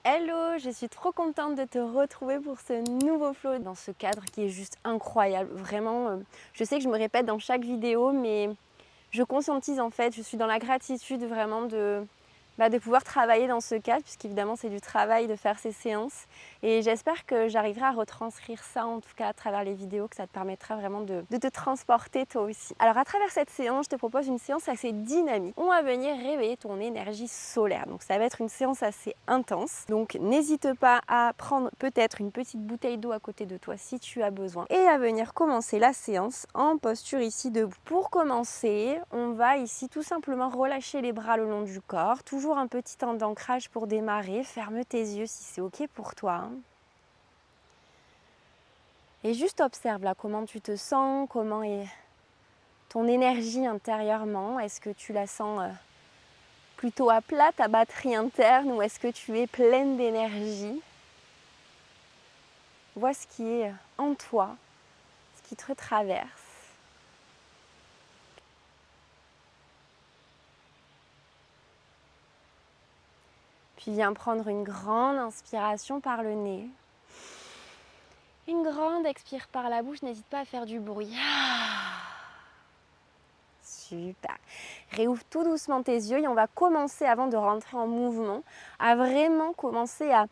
Hello, je suis trop contente de te retrouver pour ce nouveau flow dans ce cadre qui est juste incroyable. Vraiment, je sais que je me répète dans chaque vidéo, mais je conscientise en fait, je suis dans la gratitude vraiment de pouvoir travailler dans ce cadre, puisqu'évidemment c'est du travail de faire ces séances. Et j'espère que j'arriverai à retranscrire ça, en tout cas à travers les vidéos, que ça te permettra vraiment de te transporter toi aussi. Alors à travers cette séance, je te propose une séance assez dynamique. On va venir réveiller ton énergie solaire. Donc ça va être une séance assez intense. Donc n'hésite pas à prendre peut-être une petite bouteille d'eau à côté de toi si tu as besoin. Et à venir commencer la séance en posture ici debout. Pour commencer, on va ici tout simplement relâcher les bras le long du corps. Toujours un petit temps d'ancrage pour démarrer. Ferme tes yeux si c'est ok pour toi. Et juste observe là comment tu te sens, comment est ton énergie intérieurement. Est-ce que tu la sens plutôt à plat, ta batterie interne, ou est-ce que tu es pleine d'énergie? Vois ce qui est en toi, ce qui te traverse. Puis viens prendre une grande inspiration par le nez. Une grande expire par la bouche, n'hésite pas à faire du bruit. Super. Réouvre tout doucement tes yeux et on va commencer, avant de rentrer en mouvement, à vraiment commencer à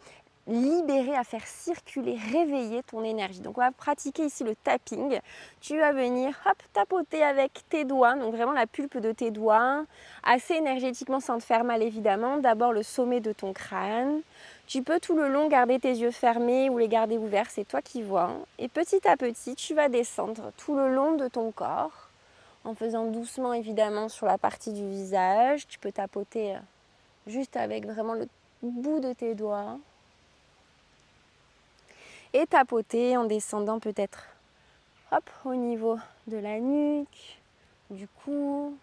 libérer, à faire circuler, réveiller ton énergie. Donc on va pratiquer ici le tapping. Tu vas venir hop, tapoter avec tes doigts, donc vraiment la pulpe de tes doigts, assez énergétiquement sans te faire mal évidemment. D'abord le sommet de ton crâne. Tu peux tout le long garder tes yeux fermés ou les garder ouverts, c'est toi qui vois. Et petit à petit, tu vas descendre tout le long de ton corps, en faisant doucement évidemment sur la partie du visage. Tu peux tapoter juste avec vraiment le bout de tes doigts. Et tapoter en descendant peut-être hop, au niveau de la nuque, du cou,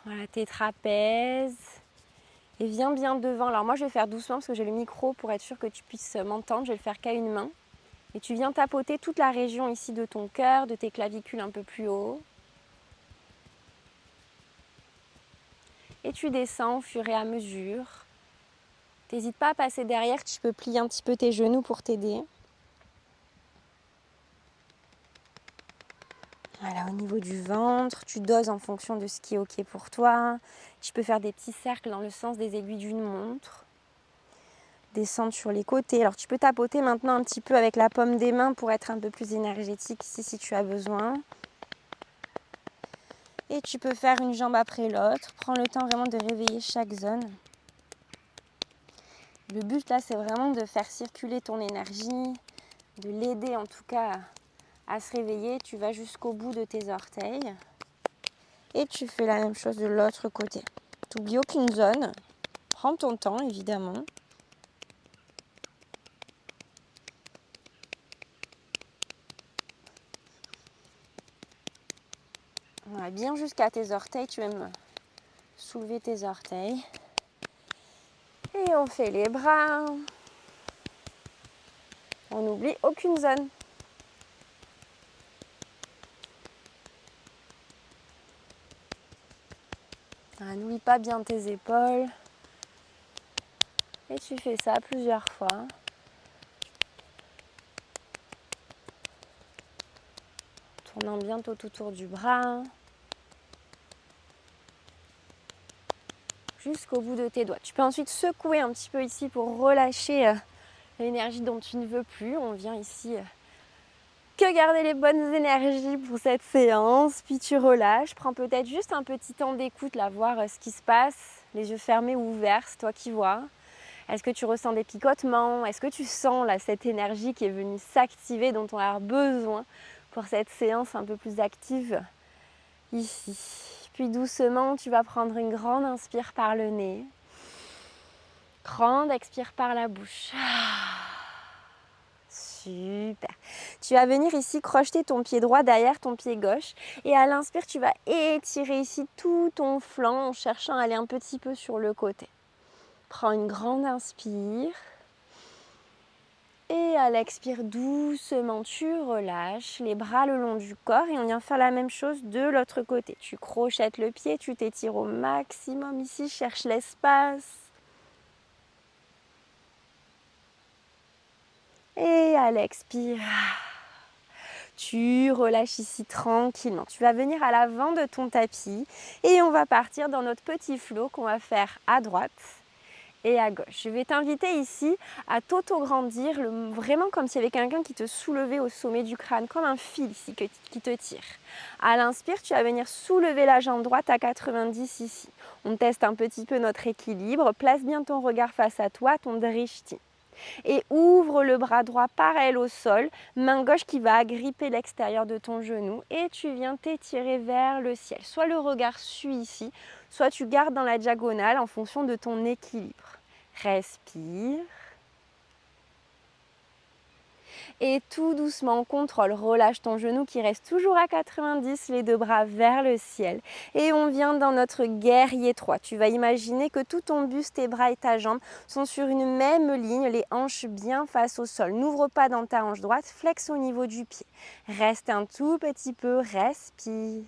voilà, tes trapèzes. Et viens bien devant. Alors moi je vais faire doucement parce que j'ai le micro pour être sûr que tu puisses m'entendre. Je vais le faire qu'à une main. Et tu viens tapoter toute la région ici de ton cœur, de tes clavicules un peu plus haut. Et tu descends au fur et à mesure. N'hésite pas à passer derrière, tu peux plier un petit peu tes genoux pour t'aider. Voilà, au niveau du ventre, tu doses en fonction de ce qui est ok pour toi. Tu peux faire des petits cercles dans le sens des aiguilles d'une montre. Descendre sur les côtés. Alors tu peux tapoter maintenant un petit peu avec la paume des mains pour être un peu plus énergétique ici si tu as besoin. Et tu peux faire une jambe après l'autre. Prends le temps vraiment de réveiller chaque zone. Le but là, c'est vraiment de faire circuler ton énergie, de l'aider en tout cas à se réveiller. Tu vas jusqu'au bout de tes orteils. Et tu fais la même chose de l'autre côté. Tu n'oublies aucune zone. Prends ton temps, évidemment. Voilà, bien jusqu'à tes orteils. Tu aimes soulever tes orteils. Et on fait les bras. On n'oublie aucune zone. Voilà, n'oublie pas bien tes épaules. Et tu fais ça plusieurs fois. Tournant bien tout autour du bras. Jusqu'au bout de tes doigts. Tu peux ensuite secouer un petit peu ici pour relâcher l'énergie dont tu ne veux plus. On vient ici que garder les bonnes énergies pour cette séance. Puis tu relâches. Prends peut-être juste un petit temps d'écoute, là, voir ce qui se passe. Les yeux fermés ou ouverts, c'est toi qui vois. Est-ce que tu ressens des picotements? Est-ce que tu sens là, cette énergie qui est venue s'activer, dont on a besoin pour cette séance un peu plus active ici? Puis doucement, tu vas prendre une grande inspire par le nez. Grande expire par la bouche. Super. Tu vas venir ici crocheter ton pied droit derrière ton pied gauche. Et à l'inspire, tu vas étirer ici tout ton flanc en cherchant à aller un petit peu sur le côté. Prends une grande inspire. Et à l'expire, doucement, tu relâches les bras le long du corps et on vient faire la même chose de l'autre côté. Tu crochettes le pied, tu t'étires au maximum ici, cherche l'espace. Et à l'expire, tu relâches ici tranquillement. Tu vas venir à l'avant de ton tapis et on va partir dans notre petit flow qu'on va faire à droite et à gauche. Je vais t'inviter ici à t'auto-grandir, vraiment comme s'il y avait quelqu'un qui te soulevait au sommet du crâne, comme un fil ici qui te tire. À l'inspire, tu vas venir soulever la jambe droite à 90 ici. On teste un petit peu notre équilibre. Place bien ton regard face à toi, ton drishti. Et ouvre le bras droit parallèle au sol, main gauche qui va agripper l'extérieur de ton genou et tu viens t'étirer vers le ciel. Soit le regard suit ici, soit tu gardes dans la diagonale en fonction de ton équilibre. Respire. Et tout doucement, contrôle, relâche ton genou qui reste toujours à 90, les deux bras vers le ciel. Et on vient dans notre guerrier 3. Tu vas imaginer que tout ton buste, tes bras et ta jambe sont sur une même ligne, les hanches bien face au sol. N'ouvre pas dans ta hanche droite, flexe au niveau du pied. Reste un tout petit peu, respire.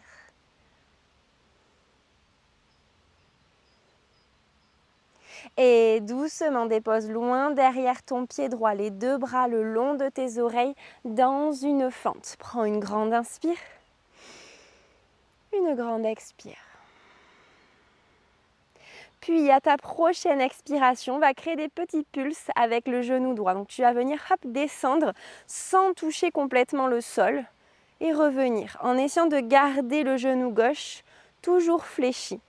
Et doucement dépose loin derrière ton pied droit, les deux bras le long de tes oreilles dans une fente. Prends une grande inspire, une grande expire. Puis à ta prochaine expiration, va créer des petits pulses avec le genou droit. Donc tu vas venir descendre sans toucher complètement le sol et revenir en essayant de garder le genou gauche toujours fléchi.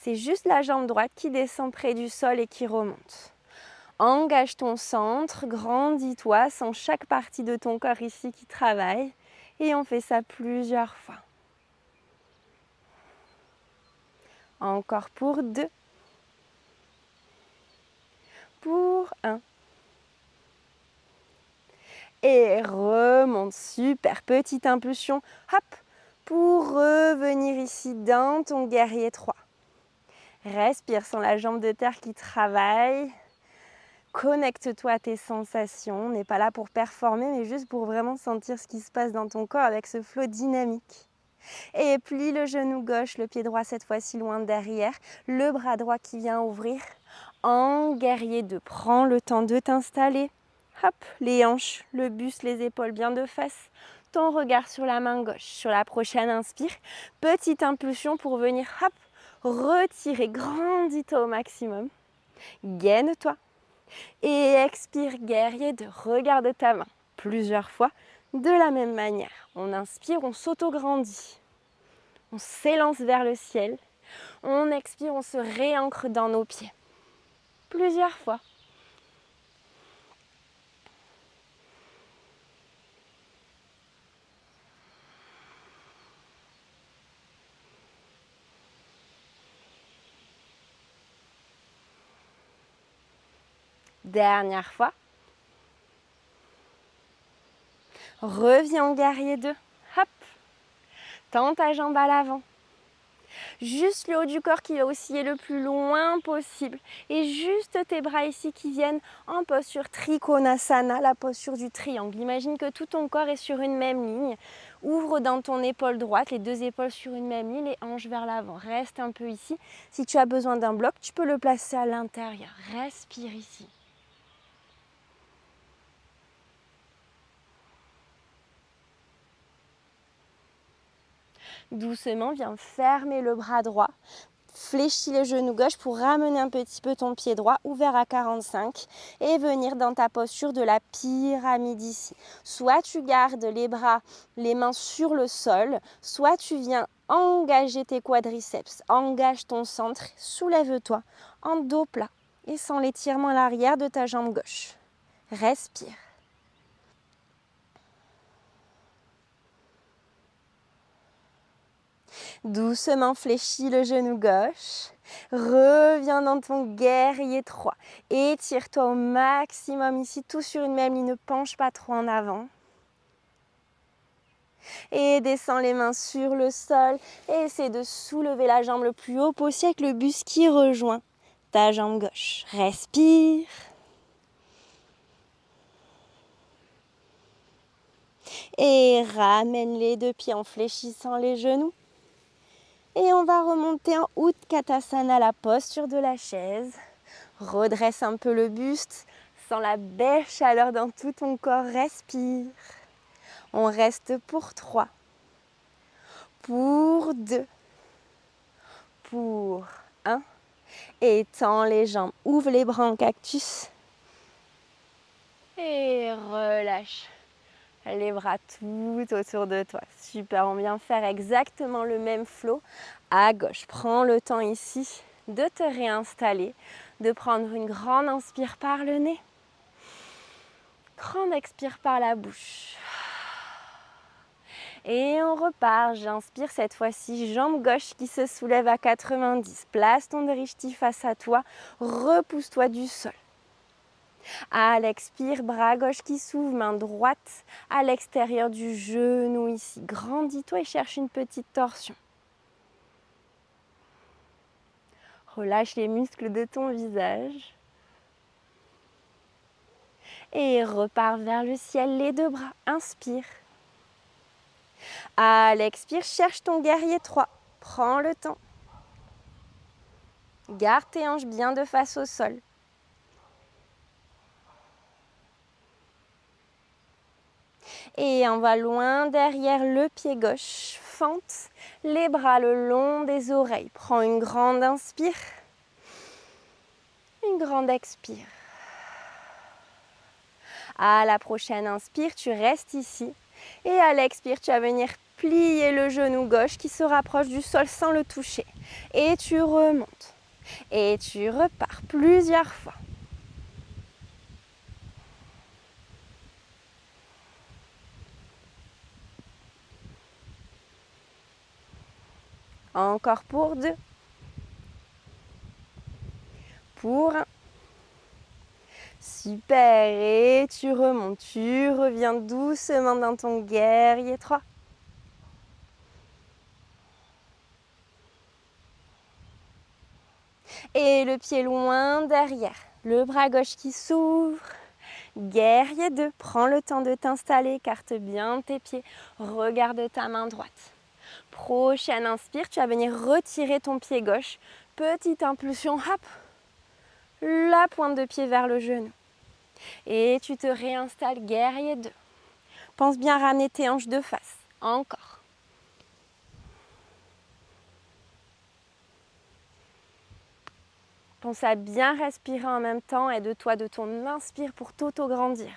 C'est juste la jambe droite qui descend près du sol et qui remonte. Engage ton centre, grandis-toi, sens chaque partie de ton corps ici qui travaille. Et on fait ça plusieurs fois. Encore pour 2. Pour 1. Et remonte, super, petite impulsion, hop, pour revenir ici dans ton guerrier 3. Respire sans la jambe de terre qui travaille. Connecte-toi à tes sensations. On n'est pas là pour performer, mais juste pour vraiment sentir ce qui se passe dans ton corps avec ce flow dynamique. Et plie le genou gauche, le pied droit cette fois-ci loin derrière, le bras droit qui vient ouvrir. En guerrier 2, prends le temps de t'installer. Hop, les hanches, le buste, les épaules bien de face. Ton regard sur la main gauche. Sur la prochaine inspire, petite impulsion pour venir, hop, retirer, grandis-toi au maximum. Gaine-toi. Et expire, guerrier 2, regarde ta main plusieurs fois de la même manière. On inspire, on s'auto-grandit. On s'élance vers le ciel. On expire, on se réancre dans nos pieds. Plusieurs fois. Dernière fois. Reviens en guerrier 2. Hop. Tends ta jambe à l'avant. Juste le haut du corps qui va osciller le plus loin possible. Et juste tes bras ici qui viennent en posture Trikonasana, la posture du triangle. Imagine que tout ton corps est sur une même ligne. Ouvre dans ton épaule droite, les deux épaules sur une même ligne, les hanches vers l'avant. Reste un peu ici. Si tu as besoin d'un bloc, tu peux le placer à l'intérieur. Respire ici. Doucement, viens fermer le bras droit. Fléchis le genou gauche pour ramener un petit peu ton pied droit ouvert à 45 et venir dans ta posture de la pyramide ici. Soit tu gardes les bras, les mains sur le sol, soit tu viens engager tes quadriceps, engage ton centre, soulève-toi en dos plat et sans l'étirement à l'arrière de ta jambe gauche. Respire. Doucement fléchis le genou gauche. Reviens dans ton guerrier 3. Étire-toi au maximum ici, tout sur une même ligne. Ne penche pas trop en avant. Et descends les mains sur le sol. Et essaie de soulever la jambe le plus haut possible avec le buste qui rejoint ta jambe gauche. Respire. Et ramène les deux pieds en fléchissant les genoux. Et on va remonter en Utkatasana, la posture de la chaise. Redresse un peu le buste, Sens la belle chaleur dans tout ton corps. Respire. On reste pour 3, pour 2, pour 1. Étends les jambes, ouvre les bras en cactus. Et relâche les bras tout autour de toi. Super, on vient faire exactement le même flow à gauche. Prends le temps ici de te réinstaller, de prendre une grande inspire par le nez. Grande expire par la bouche. Et on repart, j'inspire cette fois-ci, jambe gauche qui se soulève à 90. Place ton drishti face à toi, repousse-toi du sol. À l'expire, bras gauche qui s'ouvre, main droite à l'extérieur du genou ici. Grandis-toi et cherche une petite torsion. Relâche les muscles de ton visage. Et repars vers le ciel, les deux bras. Inspire. À l'expire, cherche ton guerrier 3. Prends le temps. Garde tes hanches bien de face au sol. Et on va loin derrière le pied gauche. Fente les bras le long des oreilles. Prends une grande inspire. Une grande expire. À la prochaine inspire, tu restes ici. Et à l'expire, tu vas venir plier le genou gauche qui se rapproche du sol sans le toucher. Et tu remontes. Et tu repars plusieurs fois. Encore pour 2. Pour 1. Super. Et tu remontes. Tu reviens doucement dans ton guerrier 3. Et le pied loin derrière. Le bras gauche qui s'ouvre. Guerrier 2. Prends le temps de t'installer. Écarte bien tes pieds. Regarde ta main droite. Prochaine inspire, tu vas venir retirer ton pied gauche. Petite impulsion, hop. La pointe de pied vers le genou. Et tu te réinstalles, guerrier 2. Pense bien ramener tes hanches de face. Encore. Pense à bien respirer en même temps. Aide-toi de ton inspire pour t'auto-grandir.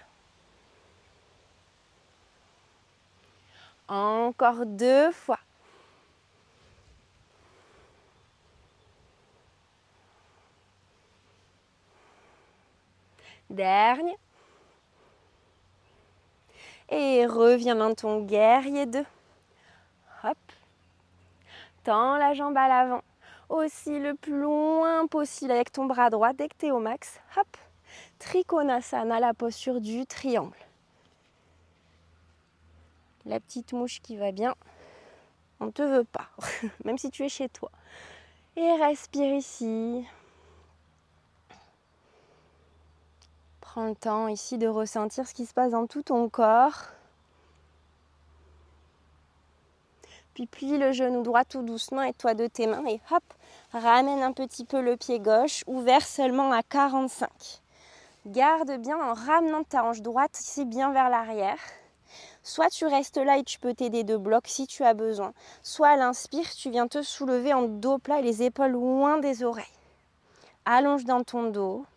Encore 2 fois. Dernier. Et reviens dans ton guerrier 2. Hop. Tends la jambe à l'avant. Aussi le plus loin possible avec ton bras droit dès que tu es au max. Hop. Trikonasana, la posture du triangle. La petite mouche qui va bien. On ne te veut pas, même si tu es chez toi. Et respire ici. Prends le temps ici de ressentir ce qui se passe dans tout ton corps. Puis plie le genou droit tout doucement, aide-toi de tes mains et hop, ramène un petit peu le pied gauche, ouvert seulement à 45. Garde bien en ramenant ta hanche droite ici bien vers l'arrière. Soit tu restes là et tu peux t'aider de bloc si tu as besoin. Soit à l'inspire, tu viens te soulever en dos plat et les épaules loin des oreilles. Allonge dans ton dos.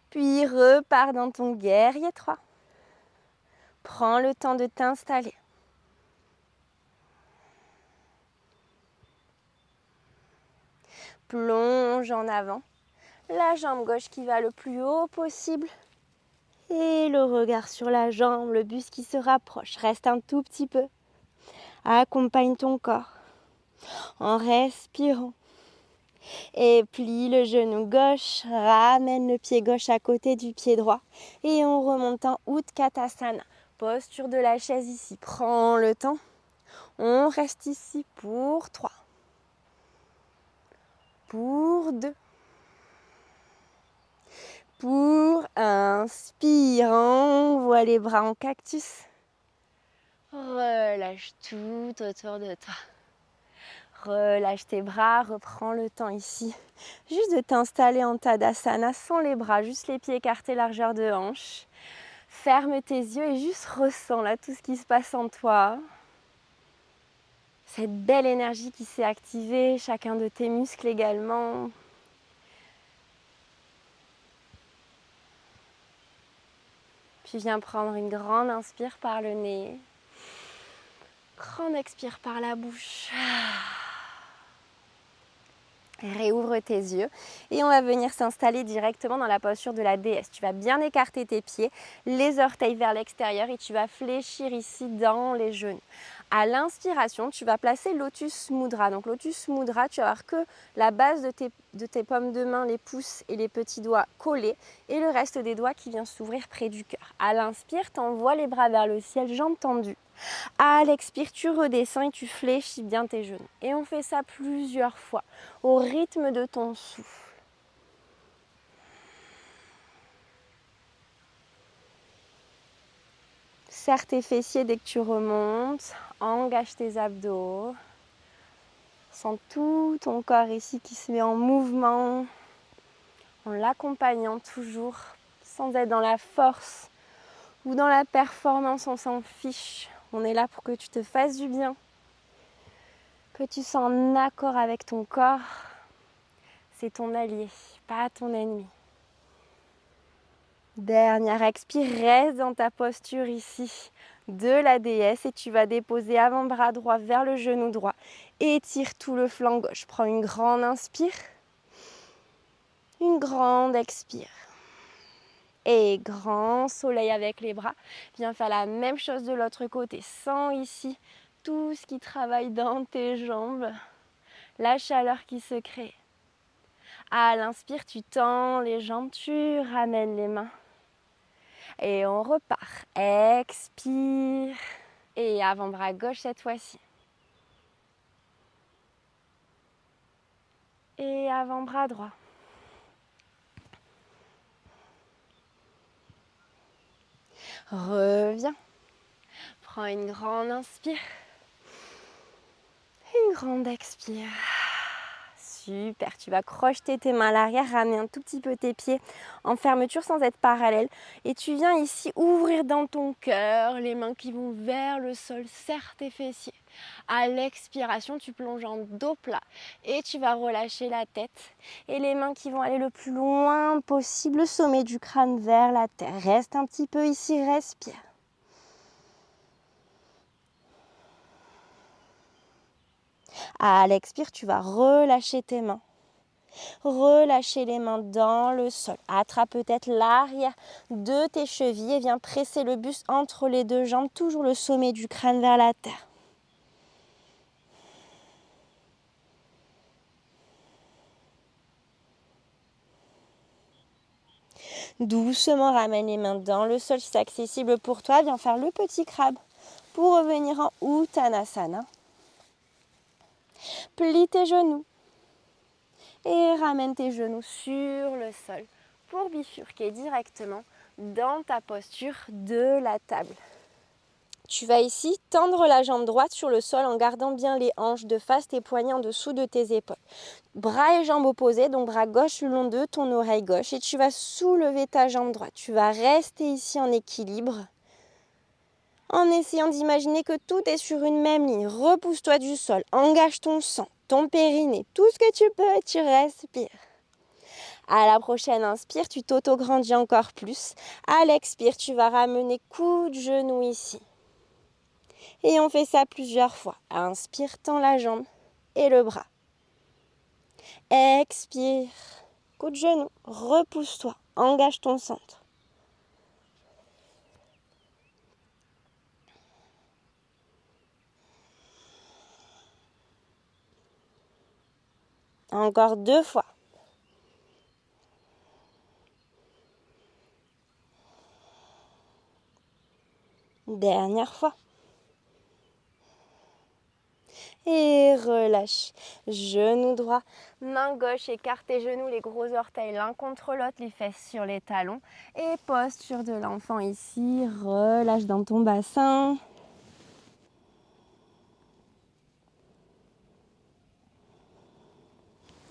Puis repars dans ton guerrier 3. Prends le temps de t'installer. Plonge en avant. La jambe gauche qui va le plus haut possible. Et le regard sur la jambe, le buste qui se rapproche. Reste un tout petit peu. Accompagne ton corps en respirant. Et plie le genou gauche, ramène le pied gauche à côté du pied droit. Et on remonte en Utkatasana. Posture de la chaise ici. Prends le temps. On reste ici pour 3. Pour 2. Pour inspire, envoie les bras en cactus. Relâche tout autour de toi. Relâche tes bras, reprends le temps ici. Juste de t'installer en Tadasana sans les bras, juste les pieds écartés, largeur de hanche. Ferme tes yeux et juste ressens là tout ce qui se passe en toi. Cette belle énergie qui s'est activée, chacun de tes muscles également. Puis viens prendre une grande inspire par le nez. Grande expire par la bouche. Réouvre tes yeux et on va venir s'installer directement dans la posture de la déesse. Tu vas bien écarter tes pieds, les orteils vers l'extérieur et tu vas fléchir ici dans les genoux. À l'inspiration, tu vas placer Lotus Mudra. Donc Lotus Mudra, tu vas avoir que la base de tes paumes de main, les pouces et les petits doigts collés et le reste des doigts qui vient s'ouvrir près du cœur. À l'inspire, tu envoies les bras vers le ciel, jambes tendues. À l'expire, tu redescends et tu fléchis bien tes genoux. Et on fait ça plusieurs fois, au rythme de ton souffle. Serre tes fessiers dès que tu remontes, engage tes abdos. Sens tout ton corps ici qui se met en mouvement, en l'accompagnant toujours, sans être dans la force ou dans la performance, on s'en fiche. On est là pour que tu te fasses du bien, que tu sois en accord avec ton corps. C'est ton allié, pas ton ennemi. Dernière expire, reste dans ta posture ici de la déesse et tu vas déposer avant-bras droit vers le genou droit. Étire tout le flanc gauche. Prends une grande inspire, une grande expire. Et grand soleil avec les bras. Viens faire la même chose de l'autre côté. Sens ici tout ce qui travaille dans tes jambes, la chaleur qui se crée. À l'inspire, tu tends les jambes, tu ramènes les mains. Et on repart. Expire. Et avant-bras gauche cette fois-ci. Et avant-bras droit. Reviens. Prends une grande inspire. Une grande expire. Super, tu vas crocheter tes mains à l'arrière, ramener un tout petit peu tes pieds en fermeture sans être parallèle. Et tu viens ici ouvrir dans ton cœur les mains qui vont vers le sol, serre tes fessiers. À l'expiration, tu plonges en dos plat et tu vas relâcher la tête. Et les mains qui vont aller le plus loin possible, le sommet du crâne vers la terre. Reste un petit peu ici, respire. À l'expire, tu vas relâcher tes mains. Relâchez les mains dans le sol. Attrape peut-être l'arrière de tes chevilles et viens presser le buste entre les deux jambes, toujours le sommet du crâne vers la terre. Doucement, ramène les mains dans le sol si c'est accessible pour toi. Viens faire le petit crabe pour revenir en Uttanasana. Plie tes genoux et ramène tes genoux sur le sol pour bifurquer directement dans ta posture de la table. Tu vas ici tendre la jambe droite sur le sol en gardant bien les hanches de face, tes poignets en dessous de tes épaules. Bras et jambes opposés, donc bras gauche le long de ton oreille gauche et tu vas soulever ta jambe droite. Tu vas rester ici en équilibre en essayant d'imaginer que tout est sur une même ligne. Repousse-toi du sol, engage ton sang, ton périnée, tout ce que tu peux et tu respires. À la prochaine inspire, tu t'auto-grandis encore plus. À l'expire, tu vas ramener coup de genou ici. Et on fait ça plusieurs fois. Inspire, tends la jambe et le bras. Expire, coup de genou, repousse-toi, engage ton centre. Encore 2 fois. Dernière fois. Et relâche. Genou droit, main gauche, écarte tes genoux, les gros orteils l'un contre l'autre, les fesses sur les talons. Et posture de l'enfant ici, relâche dans ton bassin.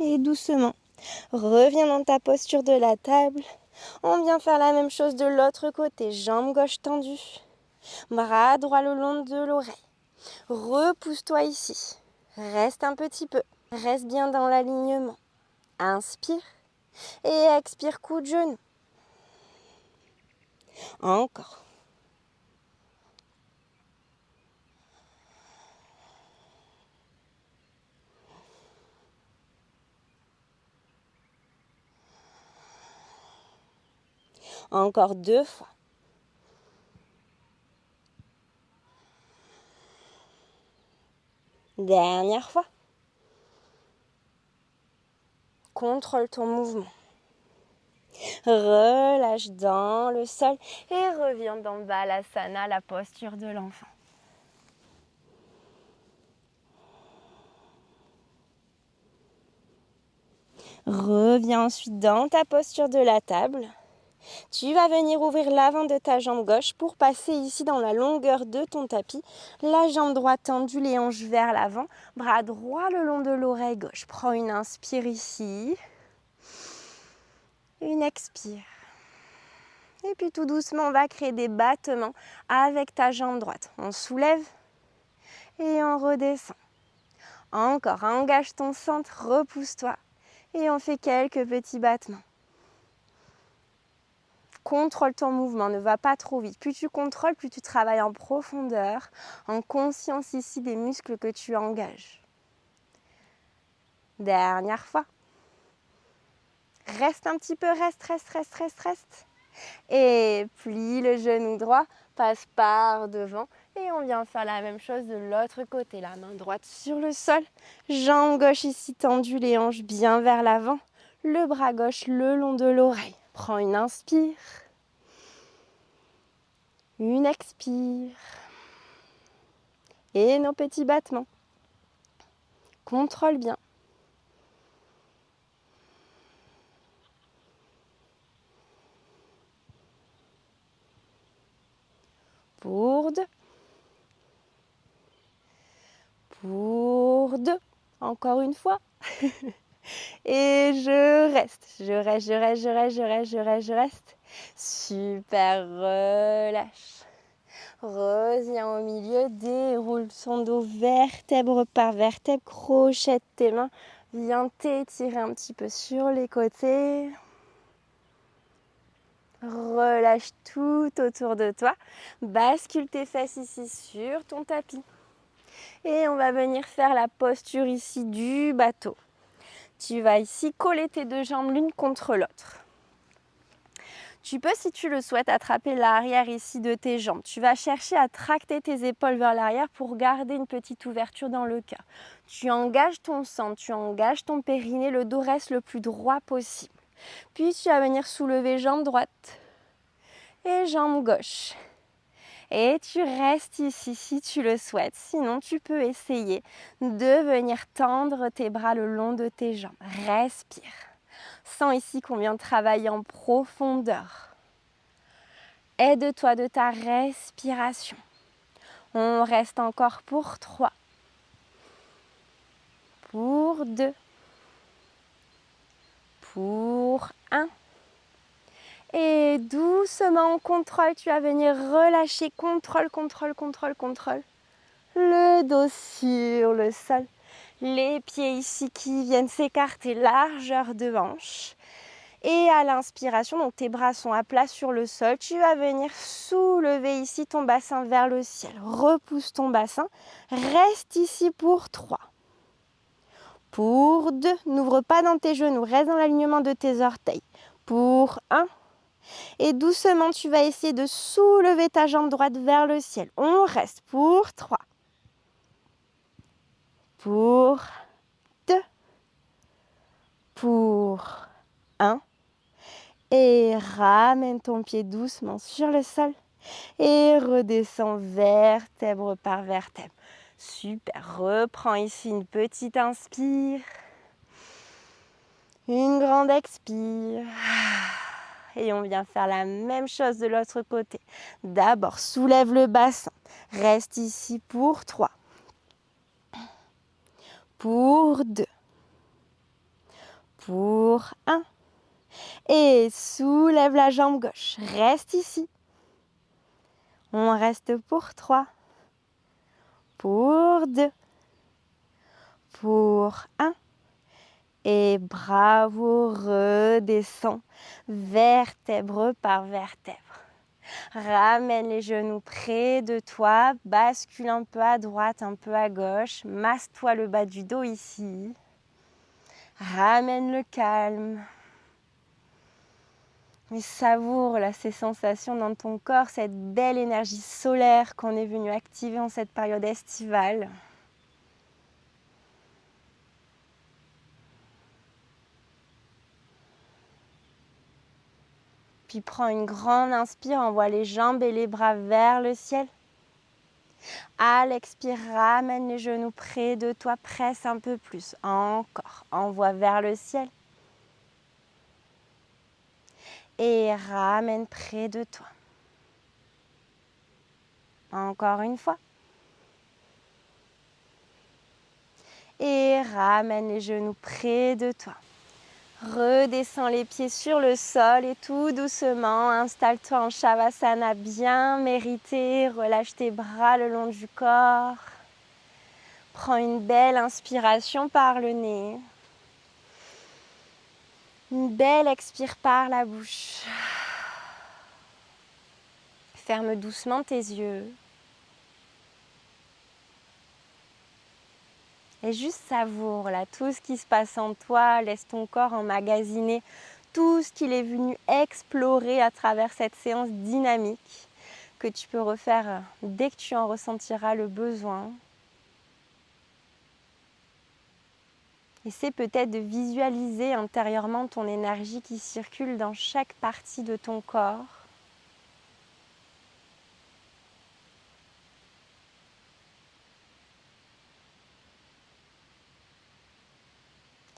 Et doucement, reviens dans ta posture de la table. On vient faire la même chose de l'autre côté. Jambe gauche tendue. Bras droit le long de l'oreille. Repousse-toi ici. Reste un petit peu. Reste bien dans l'alignement. Inspire. Et expire, coup de genou. Encore. Encore 2 fois. Dernière fois. Contrôle ton mouvement. Relâche dans le sol et reviens dans Balasana, la posture de l'enfant. Reviens ensuite dans ta posture de la table. Tu vas venir ouvrir l'avant de ta jambe gauche pour passer ici dans la longueur de ton tapis. La jambe droite tendue, les hanches vers l'avant. Bras droit le long de l'oreille gauche. Prends une inspire ici. Une expire. Et puis tout doucement, on va créer des battements avec ta jambe droite. On soulève et on redescend. Encore, engage ton centre, repousse-toi. Et on fait quelques petits battements. Contrôle ton mouvement, ne va pas trop vite. Plus tu contrôles, plus tu travailles en profondeur, en conscience ici des muscles que tu engages. Dernière fois. Reste un petit peu, reste. Et plie le genou droit, passe par devant. Et on vient faire la même chose de l'autre côté. La main droite sur le sol, jambe gauche ici tendue, les hanches bien vers l'avant. Le bras gauche le long de l'oreille. Prends une inspire. Une expire. Et nos petits battements. Contrôle bien. Pour 2. Pour 2. Encore une fois. Et je reste. Super, relâche. Reviens au milieu, déroule son dos vertèbre par vertèbre, crochette tes mains, viens t'étirer un petit peu sur les côtés. Relâche tout autour de toi, bascule tes fesses ici sur ton tapis. Et on va venir faire la posture ici du bateau. Tu vas ici coller tes 2 jambes l'une contre l'autre. Tu peux, si tu le souhaites, attraper l'arrière ici de tes jambes. Tu vas chercher à tracter tes épaules vers l'arrière pour garder une petite ouverture dans le cœur. Tu engages ton centre, tu engages ton périnée, le dos reste le plus droit possible. Puis tu vas venir soulever jambe droite et jambe gauche. Et tu restes ici si tu le souhaites. Sinon, tu peux essayer de venir tendre tes bras le long de tes jambes. Respire. Sens ici qu'on vient de travailler en profondeur. Aide-toi de ta respiration. On reste encore pour 3. Pour 2. Pour 1. Et doucement, on contrôle. Tu vas venir relâcher. Contrôle. Le dos sur le sol. Les pieds ici qui viennent s'écarter, largeur de hanche. Et à l'inspiration, donc tes bras sont à plat sur le sol, tu vas venir soulever ici ton bassin vers le ciel. Repousse ton bassin. Reste ici pour 3. Pour 2. N'ouvre pas dans tes genoux. Reste dans l'alignement de tes orteils. Pour 1. Et doucement, tu vas essayer de soulever ta jambe droite vers le ciel. On reste pour 3. Pour 2. Pour 1. Et ramène ton pied doucement sur le sol. Et redescends vertèbre par vertèbre. Super. Reprends ici une petite inspire. Une grande expire. Et on vient faire la même chose de l'autre côté. D'abord, soulève le bassin. Reste ici pour 3. Pour 2. Pour 1. Et soulève la jambe gauche. Reste ici. On reste pour 3. Pour 2. Pour 1. Et bravo, redescends, vertèbre par vertèbre. Ramène les genoux près de toi, bascule un peu à droite, un peu à gauche, masse-toi le bas du dos ici. Ramène le calme. Et savoure là, ces sensations dans ton corps, cette belle énergie solaire qu'on est venu activer en cette période estivale. Puis prends une grande inspire, envoie les jambes et les bras vers le ciel. À l'expire, ramène les genoux près de toi, presse un peu plus. Encore, envoie vers le ciel. Et ramène près de toi. Encore une fois. Et ramène les genoux près de toi. Redescends les pieds sur le sol et tout doucement, installe-toi en Shavasana bien mérité. Relâche tes bras le long du corps. Prends une belle inspiration par le nez. Une belle expire par la bouche. Ferme doucement tes yeux. Et juste savoure là tout ce qui se passe en toi. Laisse ton corps emmagasiner tout ce qu'il est venu explorer à travers cette séance dynamique que tu peux refaire dès que tu en ressentiras le besoin. Essaie peut-être de visualiser intérieurement ton énergie qui circule dans chaque partie de ton corps.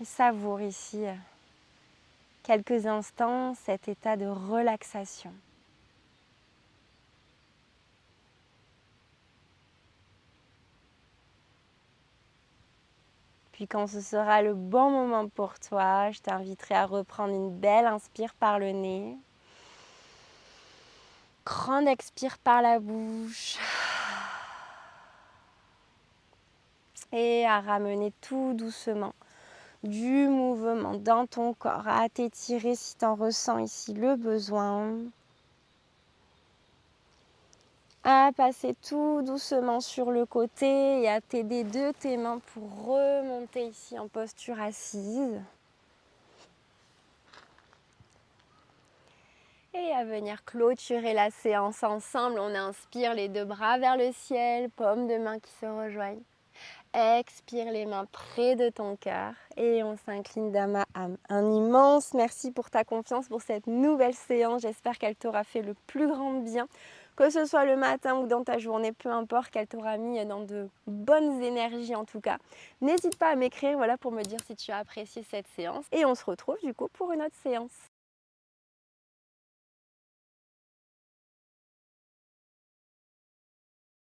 Et savoure ici quelques instants cet état de relaxation. Puis quand ce sera le bon moment pour toi, je t'inviterai à reprendre une belle inspire par le nez. Grande expire par la bouche. Et à ramener tout doucement du mouvement dans ton corps, à t'étirer si tu en ressens ici le besoin. À passer tout doucement sur le côté et à t'aider de tes mains pour remonter ici en posture assise. Et à venir clôturer la séance ensemble, on inspire les deux bras vers le ciel, paumes de main qui se rejoignent. Expire les mains près de ton cœur et on s'incline d'âme à âme. Un immense merci pour ta confiance pour cette nouvelle séance. J'espère qu'elle t'aura fait le plus grand bien, que ce soit le matin ou dans ta journée, peu importe, qu'elle t'aura mis dans de bonnes énergies en tout cas. N'hésite pas à m'écrire pour me dire si tu as apprécié cette séance et on se retrouve du coup pour une autre séance.